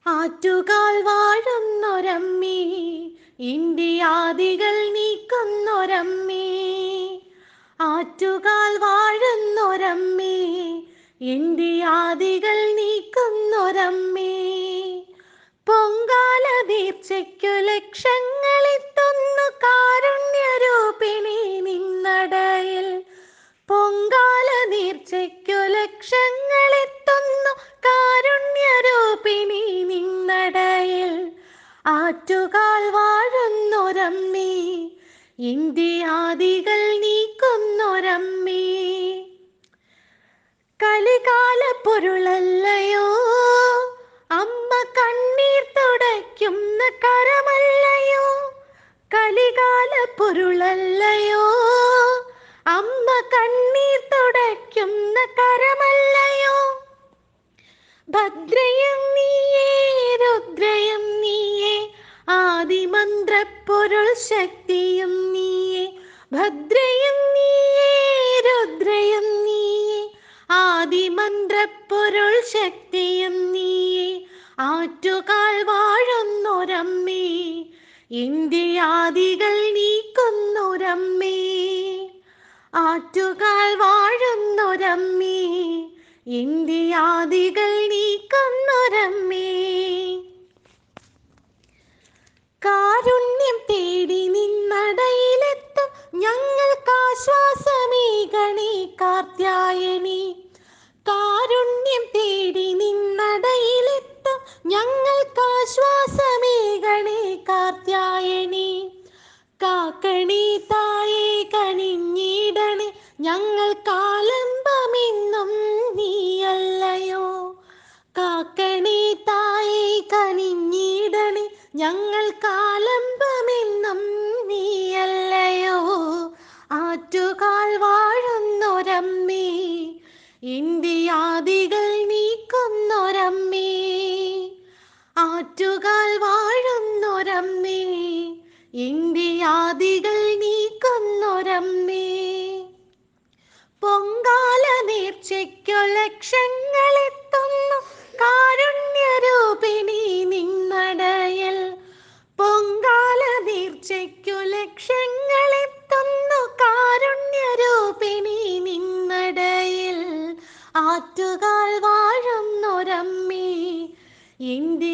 ആറ്റുകാൽ വാഴുന്നൊരമ്മേ, ഇന്ത്യാദികൾ നീക്കുന്നൊരമ്മേ. ആറ്റുകാൽ വാഴുന്നൊരമ്മേ, ഇന്ത്യാദികൾ നീക്കുന്നൊരമ്മേ. പൊങ്കാല ദീപ്തിക്കു ലക്ഷങ്ങളെത്തുന്നു കാരുണ്യരൂപിണി നിന്നടയിൽ. പൊങ്കാല ദീപ്തിക്കു ലക്ഷങ്ങളെത്തുന്നു കാരുണ്യരൂപിണി നിന്നടയിൽ. ആറ്റുകാൽ വാഴുന്നൊരമ്മേ, ഇന്ത്യാദികൾ നീക്കുന്നൊരമ്മേ. കലികാല പൊരുളല്ലയോ അമ്മ, കണ്ണീർ തുടയ്ക്കുന്ന കരമല്ലയോ. കലികാല പൊരുളല്ലയോ അമ്മ, കണ്ണീർ തുടയ്ക്കുന്ന കരമല്ലയോ. ഭദ്രയും നീയേ, രുദ്രയും നീയേ, ആദിമന്ത്രപ്പൊരുൾ ശക്തിയും നീയേ. ഭദ്രയും നീയേ, രുദ്രയും നീയേ, ആദിമന്ത്രപ്പൊരുൾ ശക്തിയും നീയേ. ആറ്റുകാൽ വാഴുന്നൊരമ്മേ, ഇന്ത്യാദികൾ നീക്കുന്നൊരമ്മേ. ആറ്റുകാൽ വാഴുന്നൊരമ്മേ, ഇന്ത്യാദികൾ നീക്കുന്നൊരമ്മേ. കാരുണ്യം തേടി നിന്നടയിലെത്തും ഞങ്ങൾക്കാശ്വാസമേകണേ കാർത്യായനി. കാരുണ്യം തേടി നിന്നടയിലെത്തും ഞങ്ങൾക്കാശ്വാസമേകണേ കാർത്യായനി. കാക്കണേ തായേ, കനിഞ്ഞിടണേ ഞങ്ങൾക്കാലംബമെന്നും നീയല്ലയോ. കാക്കണേ തായേ, കനിഞ്ഞിടണേ ഞങ്ങൾക്കാലംബമെന്നും നീയല്ലയോ. ആറ്റുകാൽ വാഴുന്നൊരമ്മേ, ഇന്ത്യാദികൾ നീക്കുന്നൊരമ്മേ. ആറ്റുകാൽ വാഴുന്നൊരമ്മേ, ഇന്ത്യാദികൾ നീക്കുന്നൊരമ്മേ. പൊങ്കാല നേർച്ചയ്ക്കു ലക്ഷങ്ങളെത്തുന്നു കാരുണ്യരൂപിണി നിന്നടയിൽ. പൊങ്കാല നേർച്ചയ്ക്കു ലക്ഷങ്ങളെത്തുന്നു കാരുണ്യരൂപിണി നിന്നടയിൽ. ആറ്റുകാൽ വാഴുന്നൊരമ്മേ, ഇന്ത്യ